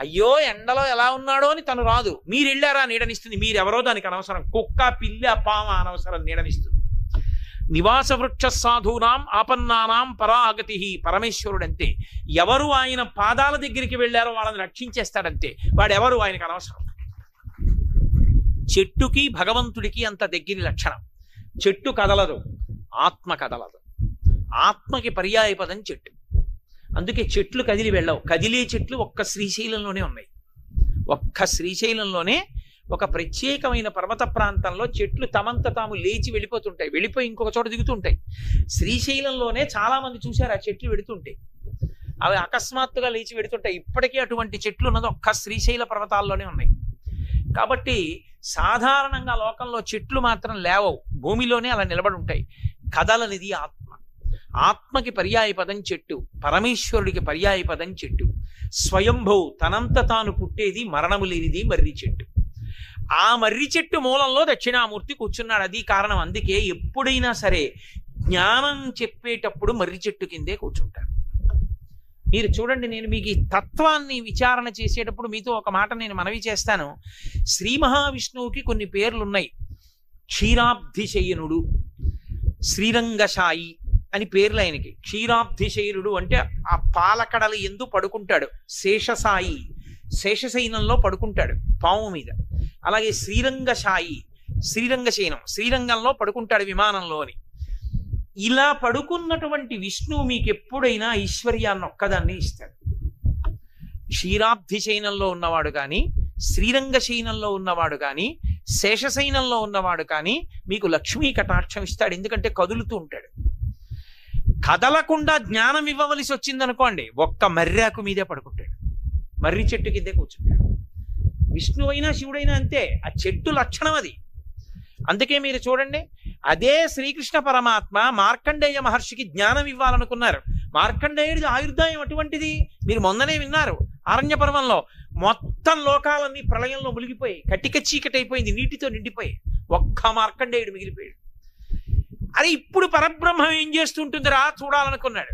అయ్యో ఎండలో ఎలా ఉన్నాడో అని తను రాదు, మీరు వెళ్ళారా నీడనిస్తుంది. మీరెవరో దానికి అనవసరం, కుక్క, పిల్ల, పామ అనవసరం, నీడనిస్తుంది. నివాస వృక్ష సాధూనాం ఆపన్నానాం పరాగతి, పరమేశ్వరుడంతే. ఎవరు ఆయన పాదాల దగ్గరికి వెళ్ళారో వాళ్ళని రక్షించేస్తాడంతే. వాడెవరు ఆయనకు అనవసరం. చెట్టుకి భగవంతుడికి అంత దగ్గరి లక్షణం. చెట్టు కదలదు, ఆత్మ కదలదు. ఆత్మకి పర్యాయపదం చెట్టు. అందుకే చెట్లు కదిలి వెళ్ళవు. కదిలే చెట్లు ఒక్క శ్రీశైలంలోనే ఉన్నాయి. ఒక్క శ్రీశైలంలోనే ఒక ప్రత్యేకమైన పర్వత ప్రాంతంలో చెట్లు తమంత తాము లేచి వెళ్ళిపోతుంటాయి, వెళ్ళిపోయి ఇంకొక చోట దిగుతుంటాయి. శ్రీశైలంలోనే చాలా మంది చూశారు ఆ చెట్లు వెడుతుంటాయి, అవి అకస్మాత్తుగా లేచి వెడుతుంటాయి. ఇప్పటికీ అటువంటి చెట్లు ఉన్నది ఒక్క శ్రీశైల పర్వతాల్లోనే ఉన్నాయి. కాబట్టి సాధారణంగా లోకంలో చెట్లు మాత్రం లేవవు, భూమిలోనే అలా నిలబడి ఉంటాయి. కదలనిది ఆత్మ. ఆత్మకి పర్యాయపదం చెట్టు, పరమేశ్వరుడికి పర్యాయపదం చెట్టు. స్వయంభూ, తనంత తాను పుట్టేది, మరణము లేనిది మర్రి చెట్టు. ఆ మర్రి చెట్టు మూలంలో దక్షిణామూర్తి కూర్చున్నాడు. అది కారణం. అందుకే ఎప్పుడైనా సరే జ్ఞానం చెప్పేటప్పుడు మర్రి చెట్టు కిందే కూర్చుంటారు. మీరు చూడండి, నేను మీకు ఈ తత్వాన్ని విచారణ చేసేటప్పుడు మీతో ఒక మాట నేను మనవి చేస్తాను. శ్రీ మహావిష్ణువుకి కొన్ని పేర్లున్నాయి. క్షీరాబ్ధిశయనుడు, శ్రీరంగశాయి అని పేర్లు ఆయనకి. క్షీరాబ్ధిశయనుడు అంటే ఆ పాలకడల ఎందు పడుకుంటాడు. శేషసాయి, శేషశయనంలో పడుకుంటాడు పాము మీద. అలాగే శ్రీరంగశాయి, శ్రీరంగశయనం, శ్రీరంగంలో పడుకుంటాడు విమానంలోని. ఇలా పడుకున్నటువంటి విష్ణువు మీకు ఎప్పుడైనా ఐశ్వర్యాన్ని ఒక్కదాన్ని ఇస్తాడు. క్షీరాబ్ధిశయనంలో ఉన్నవాడు కానీ, శ్రీరంగశయనంలో ఉన్నవాడు కానీ, శేషశయనంలో ఉన్నవాడు కానీ మీకు లక్ష్మీ కటాక్షం ఇస్తాడు. ఎందుకంటే కదులుతూ ఉంటాడు. కదలకుండా జ్ఞానం ఇవ్వవలసి వచ్చిందనుకోండి, ఒక్క మర్రాకు మీదే పడుకుంటాడు, మర్రి చెట్టు కిందే కూర్చుంటాడు. విష్ణువైనా శివుడైనా అంతే, ఆ చెట్టు లక్షణం అది. అందుకే మీరు చూడండి, అదే శ్రీకృష్ణ పరమాత్మ మార్కండేయ మహర్షికి జ్ఞానం ఇవ్వాలనుకున్నారు. మార్కండేయుడి ఆయుర్దాయం అటువంటిది. మీరు మొన్ననే విన్నారు, అరణ్య పర్వంలో మొత్తం లోకాలన్నీ ప్రళయంలో మునిగిపోయి కటిక చీకటైపోయింది, నీటితో నిండిపోయి ఒక్క మార్కండేయుడు మిగిలిపోయాడు. అరే ఇప్పుడు పరబ్రహ్మం ఏం చేస్తుంటుందిరా చూడాలనుకున్నాడు.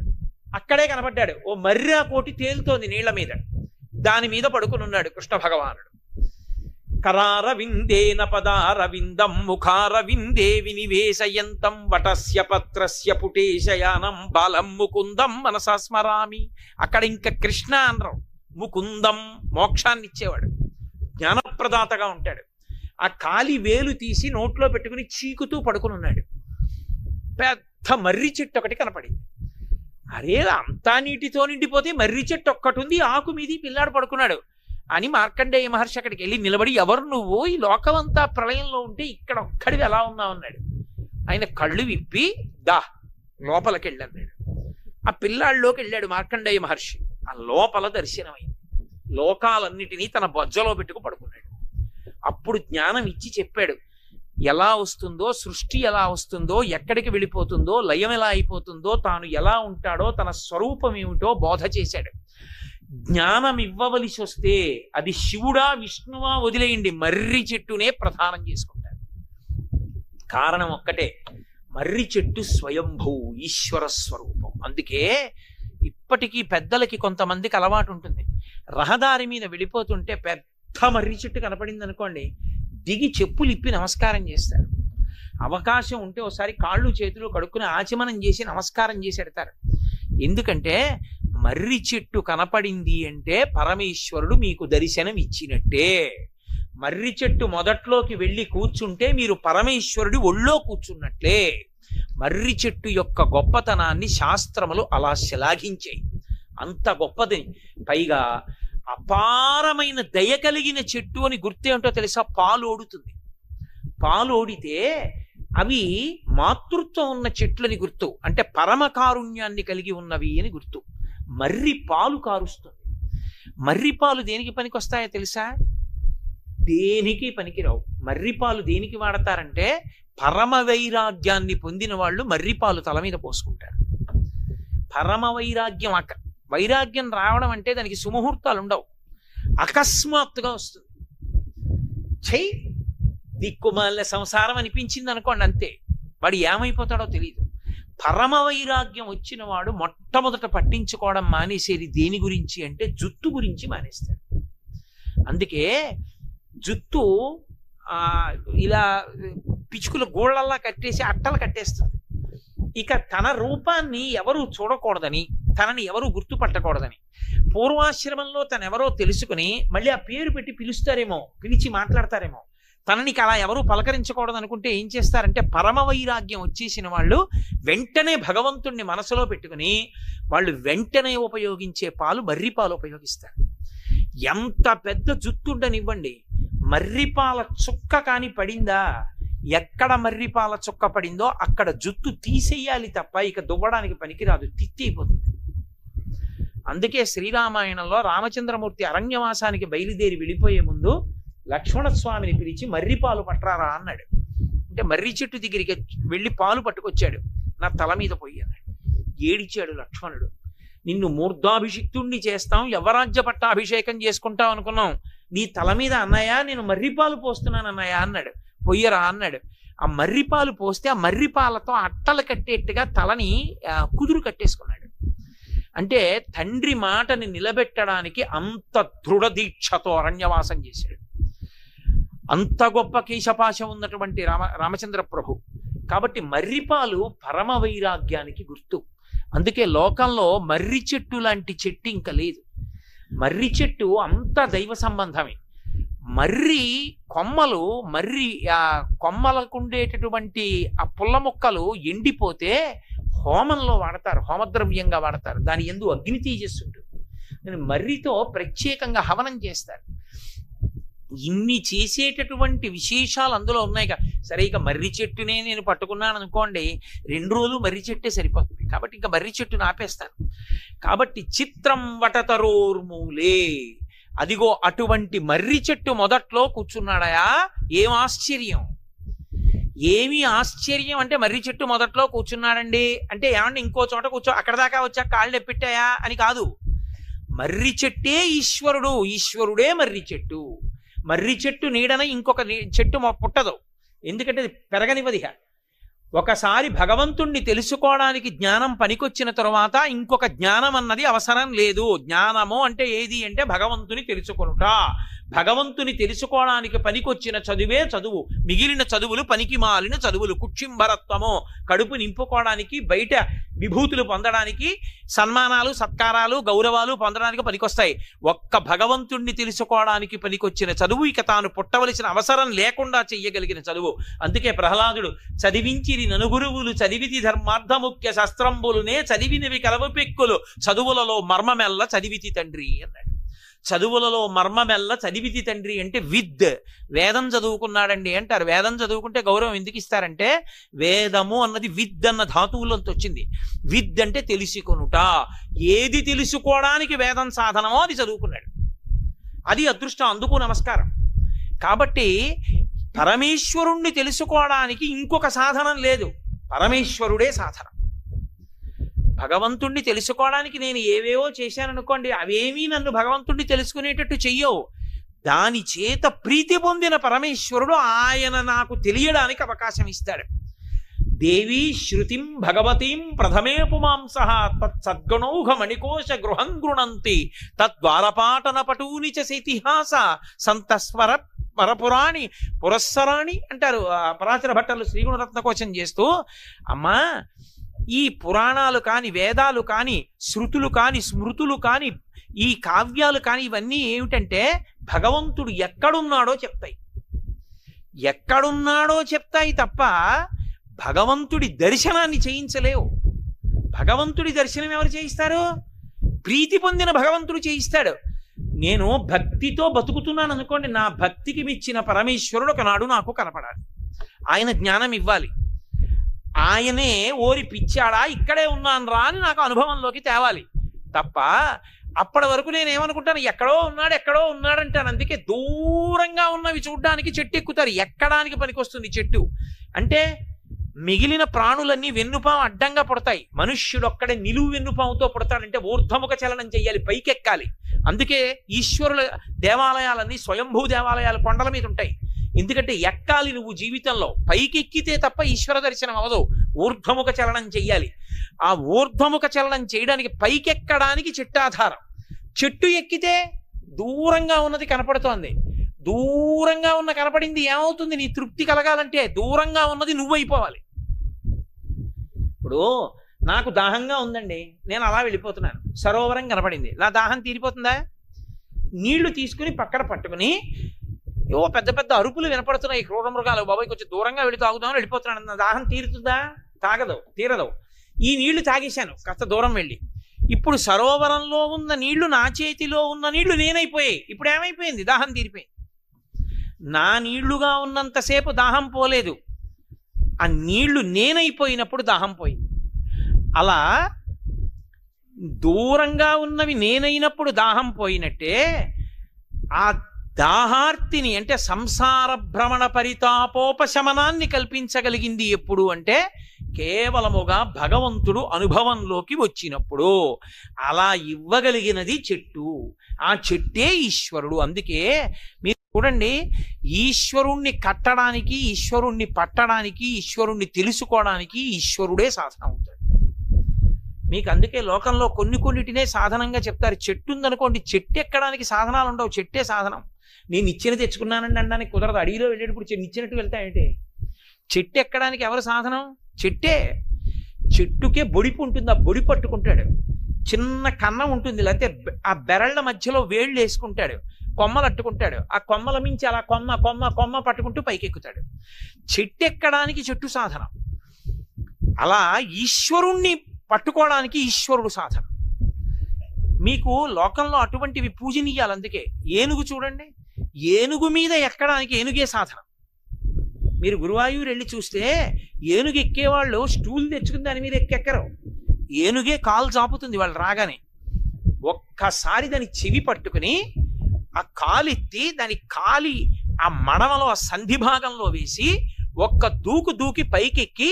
అక్కడే కనపడ్డాడు, ఓ మర్రా కోటి తేలుతోంది నీళ్ల మీద, దాని మీద పడుకుని ఉన్నాడు కృష్ణ భగవానుడు. కరారవిందేన పదారవిందం ముఖారవిందే వినివేశయంతం వటస్య పత్రస్య పుటేశయానం బాలం ముకుందం మనసా స్మరామి. అక్కడ ఇంకా కృష్ణ అనరు, ముకుందం మోక్షాన్ని ఇచ్చేవాడు, జ్ఞానప్రదాతగా ఉంటాడు. ఆ కాలి వేలు తీసి నోట్లో పెట్టుకుని చీకుతూ పడుకుని ఉన్నాడు. పెద్ద మర్రి చెట్టు ఒకటి కనపడింది. అరే అంతా నీటితో నిండిపోతే మర్రి చెట్టు ఒక్కటి ఉంది, ఆకు మీది పిల్లాడు పడుకున్నాడు. అని మార్కండేయ మహర్షి అక్కడికి వెళ్ళి నిలబడి, ఎవరు నువ్వు, ఈ లోకమంతా ప్రళయంలో ఉంటే ఇక్కడ ఒక్కడివి ఎలా ఉన్నావు అన్నాడు. ఆయన కళ్ళు విప్పి దా లోపలికి వెళ్ళన్నాడు. ఆ పిల్లాళ్ళలోకి వెళ్ళాడు మార్కండేయ మహర్షి. ఆ లోపల దర్శనమైంది. లోకాలన్నిటినీ తన బొజ్జలో పెట్టుకు పడుకున్నాడు. అప్పుడు జ్ఞానం ఇచ్చి చెప్పాడు, ఎలా వస్తుందో, సృష్టి ఎలా వస్తుందో, ఎక్కడికి వెళ్ళిపోతుందో, లయం ఎలా అయిపోతుందో, తాను ఎలా ఉంటాడో, తన స్వరూపం ఏమిటో బోధ చేశాడు. జ్ఞానం ఇవ్వవలసి వస్తే అది శివుడా విష్ణువా వదిలేయండి, మర్రి చెట్టునే ప్రధానం చేసుకుంటారు. కారణం ఒక్కటే, మర్రి చెట్టు స్వయంభూ ఈశ్వర స్వరూపం. అందుకే ఇప్పటికీ పెద్దలకి కొంతమందికి అలవాటు ఉంటుంది, రహదారి మీద వెళ్ళిపోతుంటే పెద్ద మర్రి చెట్టు కనపడింది అనుకోండి, దిగి చెప్పులు ఇప్పి నమస్కారం చేస్తారు. అవకాశం ఉంటే ఒకసారి కాళ్ళు చేతులు కడుక్కుని ఆచమనం చేసి నమస్కారం చేసి పెడతారు. ఎందుకంటే మర్రి చెట్టు కనపడింది అంటే పరమేశ్వరుడు మీకు దర్శనం ఇచ్చినట్టే. మర్రి చెట్టు మొదట్లోకి వెళ్ళి కూర్చుంటే మీరు పరమేశ్వరుడి ఒళ్ళో కూర్చున్నట్లే. మర్రి చెట్టు యొక్క గొప్పతనాన్ని శాస్త్రములు అలా శ్లాఘించాయి. అంత గొప్పది. పైగా అపారమైన దయ కలిగిన చెట్టు అని గుర్తేమిటో తెలుసా? పాలు ఓడుతుంది. పాలు ఓడితే అవి మాతృత్వం ఉన్న చెట్లని గుర్తు, అంటే పరమ కారుణ్యాన్ని కలిగి ఉన్నవి అని గుర్తు. మర్రి పాలు కారుస్తుంది. మర్రి పాలు దేనికి పనికి వస్తాయో తెలుసా? దేనికి పనికిరావు. మర్రి పాలు దేనికి వాడతారంటే, పరమ వైరాగ్యాన్ని పొందిన వాళ్ళు మర్రిపాలు తల మీద పోసుకుంటారు. పరమ వైరాగ్యం, వైరాగ్యం రావడం అంటే దానికి సుముహూర్తాలు ఉండవు, అకస్మాత్తుగా వస్తుంది. చెయ్యి దిక్కుమాలిన సంసారం అనిపించింది అనుకోండి, అంతే, వాడు ఏమైపోతాడో తెలియదు. పరమ వైరాగ్యం వచ్చిన వాడు మొట్టమొదట పట్టించుకోవడం మానేసేది దేని గురించి అంటే జుత్తు గురించి మానేస్తాడు. అందుకే జుత్తు ఇలా పిచ్చుకుల గోళ్ళల్లా కట్టేసి అట్టలు కట్టేస్తుంది. ఇక తన రూపాన్ని ఎవరు చూడకూడదని, తనని ఎవరు గుర్తుపట్టకూడదని, పూర్వాశ్రమంలో తనెవరో తెలుసుకుని మళ్ళీ ఆ పేరు పెట్టి పిలుస్తారేమో, పిలిచి మాట్లాడతారేమో, తనని అలా ఎవరు పలకరించకూడదు అనుకుంటే ఏం చేస్తారంటే, పరమ వైరాగ్యం వచ్చేసిన వాళ్ళు వెంటనే భగవంతుణ్ణి మనసులో పెట్టుకుని వాళ్ళు వెంటనే ఉపయోగించే పాలు మర్రిపాలు ఉపయోగిస్తారు. ఎంత పెద్ద జుత్తుండనివ్వండి, మర్రిపాల చుక్క కాని పడిందా, ఎక్కడ మర్రిపాల చుక్క పడిందో అక్కడ జుత్తు తీసేయాలి తప్ప ఇక దువ్వడానికి పనికిరాదు, తిత్తి అయిపోతుంది. అందుకే శ్రీరామాయణంలో రామచంద్రమూర్తి అరణ్యవాసానికి బయలుదేరి వెళ్ళిపోయే ముందు లక్ష్మణస్వామిని పిలిచి మర్రిపాలు పట్టరారా అన్నాడు. అంటే మర్రి చెట్టు దగ్గరికి వెళ్ళి పాలు పట్టుకొచ్చాడు. నా తల మీద పోయి అన్నాడు. ఏడిచాడు లక్ష్మణుడు. నిన్ను మూర్ధాభిషిక్తుణ్ణి చేస్తాం, యవరాజ్య పట్టాభిషేకం చేసుకుంటాం అనుకున్నాం, నీ తల మీద అన్నయ్య నేను మర్రిపాలు పోస్తున్నాను అన్నయ్య అన్నాడు. పొయ్యరా అన్నాడు. ఆ మర్రిపాలు పోస్తే ఆ మర్రిపాలతో అట్టలు కట్టేట్టుగా తలని కుదురు కట్టేసుకున్నాడు. అంటే తండ్రి మాటని నిలబెట్టడానికి అంత దృఢ దీక్షతో అరణ్యవాసం చేశాడు. అంత గొప్ప కేశపాశం ఉన్నటువంటి రామచంద్ర ప్రభు. కాబట్టి మర్రిపాలు పరమ వైరాగ్యానికి గుర్తు. అందుకే లోకంలో మర్రి చెట్టు లాంటి చెట్టు ఇంకా లేదు. మర్రి చెట్టు అంత దైవ సంబంధమే. మర్రి కొమ్మలు, మర్రి కొమ్మలకు ఉండేటటువంటి ఆ పుల్ల మొక్కలు ఎండిపోతే హోమంలో వాడతారు, హోమద్రవ్యంగా వాడతారు. దాని యందు అగ్ని తేజస్సుంటుంది. మర్రితో ప్రత్యేకంగా హవనం చేస్తారు. ఇన్ని చేసేటటువంటి విశేషాలు అందులో ఉన్నాయి. సరే, ఇక మర్రి చెట్టునే నేను పట్టుకున్నాను అనుకోండి, 2 రోజులు మర్రి చెట్టే సరిపోతుంది. కాబట్టి ఇంకా మర్రి చెట్టును ఆపేస్తాను. కాబట్టి చిత్రం వటతరోర్మూలే, అదిగో అటువంటి మర్రి చెట్టు మొదట్లో కూర్చున్నాడయా. ఏం ఆశ్చర్యం, ఏమి ఆశ్చర్యం అంటే మర్రి చెట్టు మొదట్లో కూర్చున్నాడండి అంటే ఏమంటే ఇంకో చోట కూర్చో, అక్కడ దాకా వచ్చా కాళ్ళు ఎప్పెట్టాయా అని కాదు. మర్రి చెట్టే ఈశ్వరుడు, ఈశ్వరుడే మర్రి చెట్టు. మర్రి చెట్టు నీడన ఇంకొక చెట్టు పుట్టదు, ఎందుకంటే పెరగనివదిగా. ఒకసారి భగవంతుణ్ణి తెలుసుకోవడానికి జ్ఞానం పనికొచ్చిన తరువాత ఇంకొక జ్ఞానం అన్నది అవసరం లేదు. జ్ఞానము అంటే ఏది అంటే భగవంతుని తెలుసుకొనుట. భగవంతుని తెలుసుకోవడానికి పనికొచ్చిన చదువే చదువు, మిగిలిన చదువులు పనికి మాలిన చదువులు. కుక్షింభరత్వము, కడుపు నింపుకోవడానికి, బయట విభూతులు పొందడానికి, సన్మానాలు సత్కారాలు గౌరవాలు పొందడానికి పనికొస్తాయి. ఒక్క భగవంతుణ్ణి తెలుసుకోవడానికి పనికొచ్చిన చదువు, ఇక తాను పుట్టవలసిన అవసరం లేకుండా చెయ్యగలిగిన చదువు. అందుకే ప్రహ్లాదుడు చదివించిరి ననుగురువులు చదివితి ధర్మార్థముఖ్య శస్త్రంబులునే చదివినవి కలవు పెక్కులు చదువులలో మర్మమెల్ల చదివితి తండ్రి అన్నాడు. చదువులలో మర్మమెల్ల చదివితి తండ్రి అంటే విద్, వేదం చదువుకున్నాడండి అంటారు. వేదం చదువుకుంటే గౌరవం ఎందుకు ఇస్తారంటే వేదము అన్నది విద్ అన్న ధాతువులంతో వచ్చింది. విద్ అంటే తెలుసుకొనుట. ఏది తెలుసుకోవడానికి వేదం సాధనమో అది చదువుకున్నాడు. అది అదృష్టం, అందుకు నమస్కారం. కాబట్టి పరమేశ్వరుణ్ణి తెలుసుకోవడానికి ఇంకొక సాధనం లేదు, పరమేశ్వరుడే సాధనం. భగవంతుణ్ణి తెలుసుకోవడానికి నేను ఏవేవో చేశాననుకోండి, అవేమీ నన్ను భగవంతుణ్ణి తెలుసుకునేటట్టు చెయ్యవు. దాని చేత ప్రీతి పొందిన పరమేశ్వరుడు ఆయన నాకు తెలియడానికి అవకాశం ఇస్తాడు. దేవీ శృతిం భగవతీం ప్రథమే పుమాంసః తత్సద్గుణౌఘ మణికోశ గృహం గృణంతి తద్వారపాటన పటూని చ ఇతిహాస సంతస్వర పరపురాణి పురస్సరాణి అంటారు పరాశర భట్టలు శ్రీగుణరత్న కోశం చేస్తూ. అమ్మా, ఈ పురాణాలు కాని, వేదాలు కాని, శృతులు కాని, స్మృతులు కాని, ఈ కావ్యాలు కాని, ఇవన్నీ ఏమిటంటే భగవంతుడు ఎక్కడున్నాడో చెప్తాయి. ఎక్కడున్నాడో చెప్తాయి తప్ప భగవంతుడి దర్శనాన్ని చేయించలేవు. భగవంతుడి దర్శనం ఎవరు చేయిస్తారు? ప్రీతి పొందిన భగవంతుడు చేయిస్తాడు. నేను భక్తితో బతుకుతున్నాను అనుకోండి, నా భక్తికి మెచ్చిన పరమేశ్వరుడు ఒకనాడు నాకు కనపడాలి. ఆయన జ్ఞానం ఇవ్వాలి. ఆయనే ఓరి పిచ్చాడా ఇక్కడే ఉన్నాను రా అని నాకు అనుభవంలోకి తేవాలి తప్ప అప్పటి వరకు నేనేమనుకుంటాను, ఎక్కడో ఉన్నాడంటాను. అందుకే దూరంగా ఉన్నవి చూడ్డానికి చెట్టు ఎక్కుతారు. ఎక్కడానికి పనికొస్తుంది చెట్టు అంటే? మిగిలిన ప్రాణులన్నీ వెన్నుపాము అడ్డంగా పుడతాయి, మనుష్యుడు ఒక్కడే నిలువు వెన్నుపాముతో పుడతాడంటే ఊర్ధ్వముఖ చలనం చెయ్యాలి, పైకెక్కాలి. అందుకే ఈశ్వరుల దేవాలయాలన్నీ స్వయంభూ దేవాలయాలు కొండల మీద ఉంటాయి. ఎందుకంటే ఎక్కాలి నువ్వు జీవితంలో, పైకెక్కితే తప్ప ఈశ్వర దర్శనం అవదు, ఊర్ధ్వముఖ చలనం చెయ్యాలి. ఆ ఊర్ధ్వముఖ చలనం చేయడానికి పైకెక్కడానికి చెట్టు ఆధారం. చెట్టు ఎక్కితే దూరంగా ఉన్నది కనపడుతోంది, దూరంగా ఉన్న కనపడింది ఏమవుతుంది? నీ తృప్తి కలగాలంటే దూరంగా ఉన్నది నువ్వైపోవాలి. ఇప్పుడు నాకు దాహంగా ఉందండి, నేను అలా వెళ్ళిపోతున్నాను, సరోవరం కనపడింది, నా దాహం తీరిపోతుందా? నీళ్లు తీసుకుని పక్కన పట్టుకుని ఏవో పెద్ద పెద్ద అరుపులు వినపడుతున్నాయి, క్రూర మృగాలు, బాబాయ్ కొంచెం దూరంగా వెళ్ళి తాగుదామని వెళ్ళిపోతున్నాను, నా దాహం తీరుతుందా? తీరదు. ఈ నీళ్లు తాగేశాను కాస్త దూరం వెళ్ళి. ఇప్పుడు సరోవరంలో ఉన్న నీళ్లు, నా చేతిలో ఉన్న నీళ్లు నేనైపోయాయి. ఇప్పుడు ఏమైపోయింది? దాహం తీరిపోయింది. నా నీళ్లుగా ఉన్నంతసేపు దాహం పోలేదు, ఆ నీళ్లు నేనైపోయినప్పుడు దాహం పోయింది. అలా దూరంగా ఉన్నవి నేనైనప్పుడు దాహం పోయినట్టే ఆ దాహార్తిని అంటే సంసార భ్రమణ పరితాపోపశమనాన్ని కల్పించగలిగింది ఎప్పుడు అంటే కేవలముగా భగవంతుడు అనుభవంలోకి వచ్చినప్పుడు. అలా ఇవ్వగలిగినది చెట్టు, ఆ చెట్టే ఈశ్వరుడు. అందుకే మీరు చూడండి, ఈశ్వరుణ్ణి కట్టడానికి, ఈశ్వరుణ్ణి పట్టడానికి, ఈశ్వరుణ్ణి తెలుసుకోవడానికి ఈశ్వరుడే సాధన అవుతాడు మీకు. అందుకే లోకంలో కొన్నిటినే సాధనంగా చెప్తారు. చెట్టు ఉందనుకోండి, చెట్టు ఎక్కడానికి సాధనాలు ఉండవు, చెట్టే సాధనం. నేను ఇచ్చిన తెచ్చుకున్నానండి అనడానికి కుదరదు. అడవిలో వెళ్ళేటప్పుడు ఇచ్చినట్టు వెళ్తాయంటే చెట్టు ఎక్కడానికి ఎవరు సాధనం? చెట్టే. చెట్టుకే బొడిపు ఉంటుంది, ఆ బొడి పట్టుకుంటాడు. చిన్న కన్నం ఉంటుంది, లేకపోతే ఆ బెరళ్ళ మధ్యలో వేళ్ళు వేసుకుంటాడు, కొమ్మలు అట్టుకుంటాడు. ఆ కొమ్మల మించి అలా కొమ్మ కొమ్మ కొమ్మ పట్టుకుంటూ పైకెక్కుతాడు. చెట్టు ఎక్కడానికి చెట్టు సాధనం. అలా ఈశ్వరుణ్ణి పట్టుకోవడానికి ఈశ్వరుడు సాధన. మీకు లోకంలో అటువంటివి పూజనీయాలు. అందుకే ఏనుగు చూడండి, ఏనుగు మీద ఎక్కడానికి ఏనుగే సాధనం. మీరు గురువాయూరు వెళ్ళి చూస్తే ఏనుగు ఎక్కేవాళ్ళు స్టూల్ తెచ్చుకుని దాని మీద ఎక్కెక్కరు, ఏనుగే కాలు చాపుతుంది వాళ్ళు రాగానే. ఒక్కసారి దాని చెవి పట్టుకుని ఆ కాలు ఎత్తి దాని కాలి ఆ మడమలో ఆ సంధి భాగంలో వేసి ఒక్క దూకి పైకెక్కి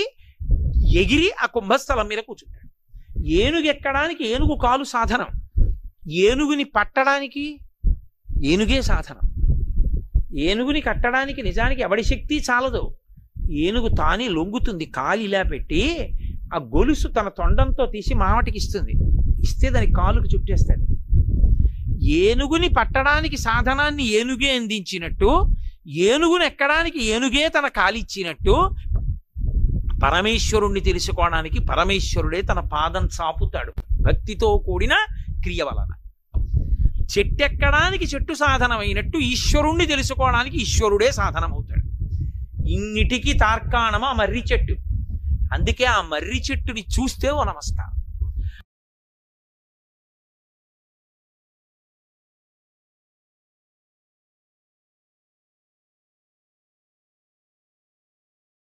ఎగిరి ఆ కుంభస్థలం మీద కూర్చుంటాడు. ఏనుగు ఎక్కడానికి ఏనుగు కాలు సాధనం, ఏనుగుని పట్టడానికి ఏనుగే సాధనం. ఏనుగుని కట్టడానికి నిజానికి ఎవడి శక్తి చాలదు, ఏనుగు తానే లొంగుతుంది. కాలు ఇలా పెట్టి ఆ గొలుసు తన తొండంతో తీసి మావటికి ఇస్తే దాని కాలుకు చుట్టేస్తాడు. ఏనుగుని పట్టడానికి సాధనాన్ని ఏనుగే అందించినట్టు, ఏనుగుని ఎక్కడానికి ఏనుగే తన కాలిచ్చినట్టు, పరమేశ్వరుణ్ణి తెలుసుకోవడానికి పరమేశ్వరుడే తన పాదం చాపుతాడు భక్తితో కూడిన క్రియ వలన. చెట్టెక్కడానికి చెట్టు సాధనమైనట్టు ఈశ్వరుణ్ణి తెలుసుకోవడానికి ఈశ్వరుడే సాధనమవుతాడు. ఇన్నిటికీ తార్కాణం ఆ మర్రి చెట్టు. అందుకే ఆ మర్రి చెట్టుని చూస్తే ఓ నమస్కారం.